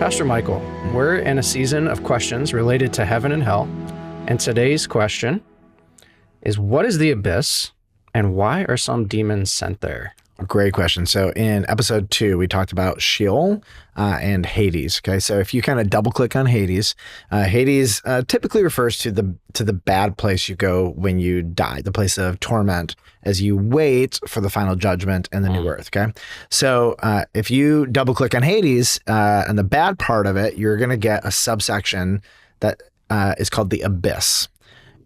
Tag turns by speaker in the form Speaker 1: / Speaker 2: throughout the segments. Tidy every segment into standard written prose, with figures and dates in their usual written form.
Speaker 1: Pastor Michael, we're in a season of questions related to heaven and hell, and today's question is, what is the abyss, and why are some demons sent there?
Speaker 2: Great question. So in episode 2, we talked about Sheol and Hades. Okay, so if you kind of double click on Hades, Hades typically refers to the bad place you go when you die, the place of torment as you wait for the final judgment and the new earth. Okay, so if you double click on Hades and the bad part of it, you're going to get a subsection that is called the abyss,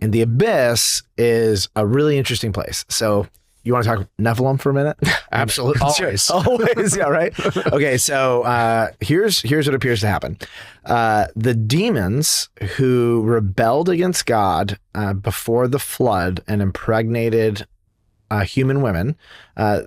Speaker 2: and the abyss is a really interesting place. So you want to talk Nephilim for a minute?
Speaker 1: Absolutely. Always.
Speaker 2: Always. Yeah, right. Okay. So here's what appears to happen. The demons who rebelled against God before the flood and impregnated human women,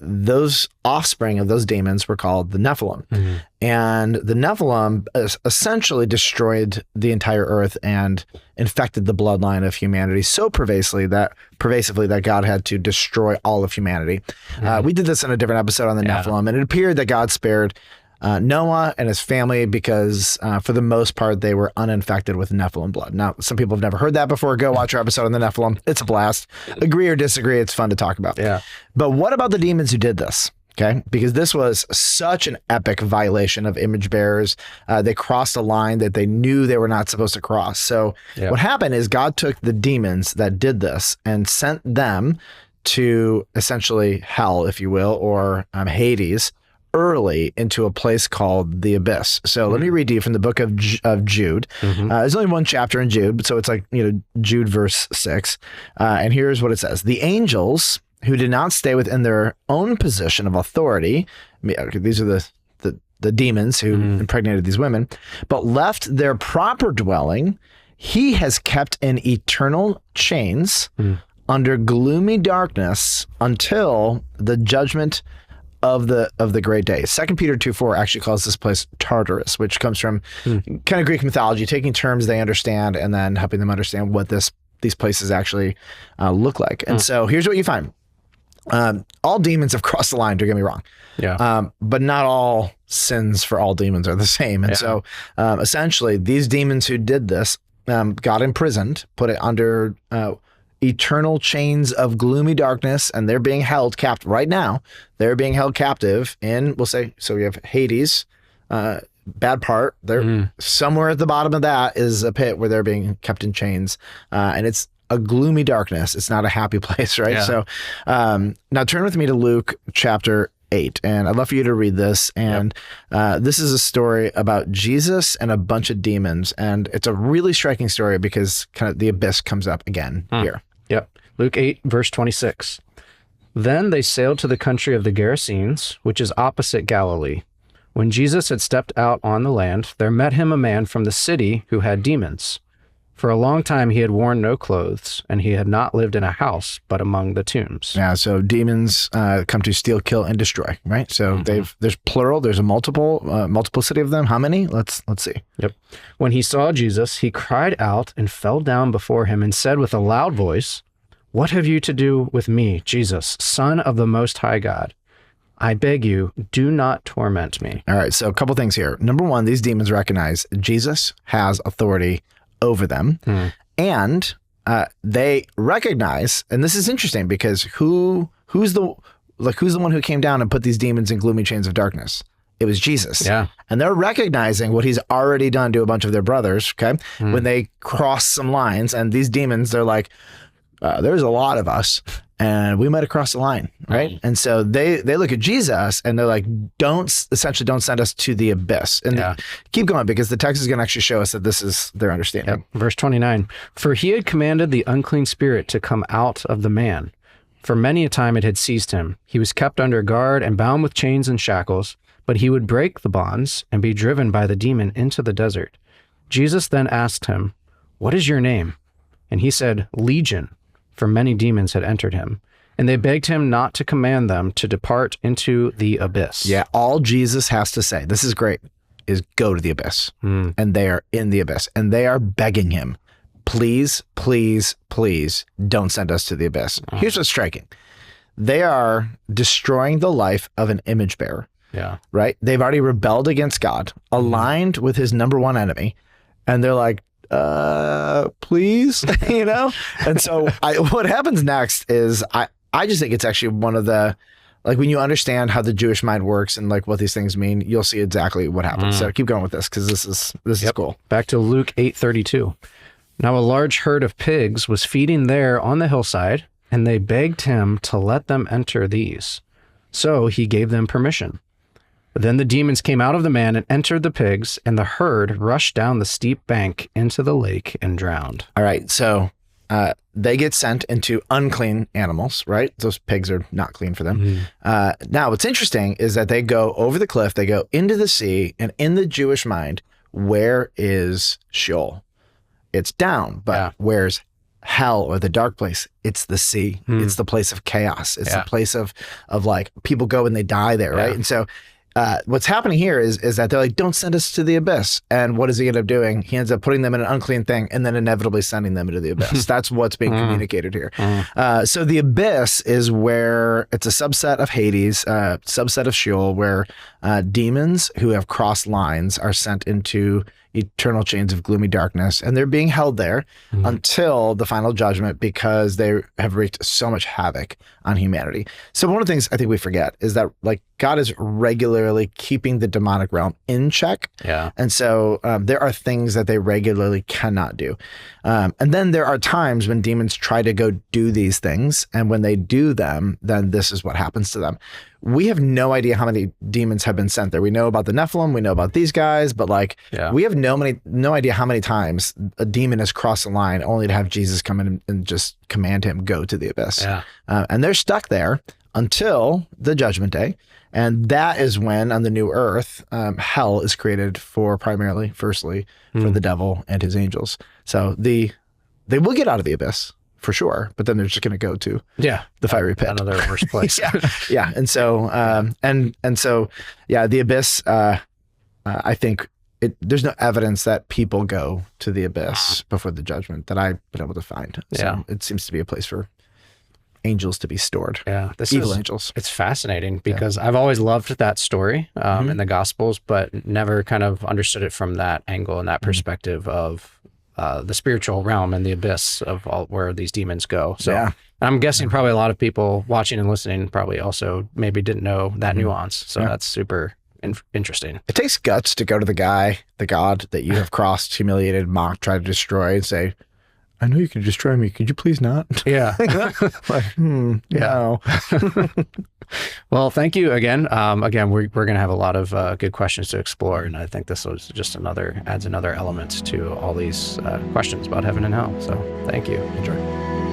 Speaker 2: those offspring of those demons were called the Nephilim. Mm-hmm. And the Nephilim essentially destroyed the entire earth and infected the bloodline of humanity so pervasively that God had to destroy all of humanity. Mm-hmm. We did this in a different episode on the Nephilim, and it appeared that God spared Noah and his family because for the most part, they were uninfected with Nephilim blood. Now, some people have never heard that before. Go watch our episode on the Nephilim. It's a blast. Agree or disagree, it's fun to talk about.
Speaker 1: Yeah.
Speaker 2: But what about the demons who did this? Okay, because this was such an epic violation of image bearers. They crossed a line that they knew they were not supposed to cross. So what happened is God took the demons that did this and sent them to essentially hell, if you will, or Hades, early into a place called the abyss. So let me read to you from the book of Jude. There's only one chapter in Jude, so it's like, Jude verse 6. And here's what it says. The angels who did not stay within their own position of authority, these are the demons who impregnated these women, but left their proper dwelling, he has kept in eternal chains under gloomy darkness until the judgment of the great day. 2 Peter 2:4 actually calls this place Tartarus, which comes from kind of Greek mythology, taking terms they understand and then helping them understand what these places actually look like. And so here's what you find. All demons have crossed the line, don't get me wrong.
Speaker 1: Yeah.
Speaker 2: But not all sins for all demons are the same. And so essentially these demons who did this got imprisoned, put it under eternal chains of gloomy darkness, and they're being held captive right now. They're being held captive in, we'll say, so we have Hades, bad part. They're somewhere at the bottom of that is a pit where they're being kept in chains, and it's a gloomy darkness. It's not a happy place, right? Yeah. So now turn with me to Luke chapter 8, and I'd love for you to read this. And this is a story about Jesus and a bunch of demons, and it's a really striking story because kind of the abyss comes up again here.
Speaker 1: Yep. Luke 8, verse 26. Then they sailed to the country of the Gerasenes, which is opposite Galilee. When Jesus had stepped out on the land, there met him a man from the city who had demons. For a long time he had worn no clothes, and he had not lived in a house, but among the tombs.
Speaker 2: Yeah, so demons come to steal, kill, and destroy, right? So there's plural, there's a multiplicity of them. How many? Let's see.
Speaker 1: Yep. When he saw Jesus, he cried out and fell down before him and said with a loud voice, "What have you to do with me, Jesus, Son of the Most High God? I beg you, do not torment me."
Speaker 2: All right, so a couple things here. Number one, these demons recognize Jesus has authority over them, and they recognize, and this is interesting because who's the one who came down and put these demons in gloomy chains of darkness? It was Jesus.
Speaker 1: Yeah.
Speaker 2: And they're recognizing what he's already done to a bunch of their brothers, okay? When they cross some lines, and these demons, they're like, there's a lot of us, and we might have crossed the line, right? And so they look at Jesus and they're like, don't send us to the abyss. And keep going, because the text is going to actually show us that this is their understanding.
Speaker 1: Yep. Verse 29, for he had commanded the unclean spirit to come out of the man. For many a time it had seized him. He was kept under guard and bound with chains and shackles, but he would break the bonds and be driven by the demon into the desert. Jesus then asked him, "What is your name?" And he said, "Legion," for many demons had entered him. And they begged him not to command them to depart into the abyss.
Speaker 2: Yeah, all Jesus has to say, this is great, is go to the abyss. And they are in the abyss. And they are begging him, please, please, please don't send us to the abyss. Here's what's striking. They are destroying the life of an image bearer.
Speaker 1: Yeah.
Speaker 2: Right? They've already rebelled against God, aligned with his number one enemy, and they're like, please, you know? And so what happens next is I just think it's actually one of the, like, when you understand how the Jewish mind works and like what these things mean, you'll see exactly what happens. So keep going with this, because this is cool.
Speaker 1: Back to Luke 8:32. Now a large herd of pigs was feeding there on the hillside, and they begged him to let them enter these. So he gave them permission. But then the demons came out of the man and entered the pigs, and the herd rushed down the steep bank into the lake and drowned.
Speaker 2: All right. So they get sent into unclean animals, right? Those pigs are not clean for them. Now, what's interesting is that they go over the cliff, they go into the sea, and in the Jewish mind, where is Sheol? It's down, but where's hell, or the dark place? It's the sea. It's the place of chaos. It's the place of like people go and they die there, right? And so what's happening here is that they're like, don't send us to the abyss. And what does he end up doing? He ends up putting them in an unclean thing and then inevitably sending them into the abyss. That's what's being communicated here. So the abyss is where it's a subset of Hades, subset of Sheol, where demons who have crossed lines are sent into eternal chains of gloomy darkness, and they're being held there until the final judgment, because they have wreaked so much havoc on humanity. So one of the things I think we forget is that, like, God is regularly keeping the demonic realm in check. And so there are things that they regularly cannot do. And then there are times when demons try to go do these things, and when they do them, then this is what happens to them. We have no idea how many demons have been sent there. We know about the Nephilim, we know about these guys, but like we have no idea how many times a demon has crossed the line only to have Jesus come in and just command him, go to the abyss. And they're stuck there until the judgment day. And that is when, on the new earth, hell is created firstly, for the devil and his angels. So they will get out of the abyss, for sure, but then they're just going to go to the fiery pit,
Speaker 1: another worse place.
Speaker 2: And so the abyss. I think there's no evidence that people go to the abyss before the judgment that I've been able to find. So it seems to be a place for angels to be stored. Evil angels.
Speaker 1: It's fascinating because I've always loved that story in the Gospels, but never kind of understood it from that angle and that perspective of the spiritual realm and the abyss of all where these demons go. So I'm guessing probably a lot of people watching and listening probably also maybe didn't know that nuance. So that's super interesting.
Speaker 2: It takes guts to go to the God that you have crossed, humiliated, mocked, tried to destroy, and say, I know you can destroy me. Could you please not? No.
Speaker 1: Well, thank you again. We're going to have a lot of good questions to explore, and I think this was just adds another element to all these questions about heaven and hell. So thank you.
Speaker 2: Enjoy.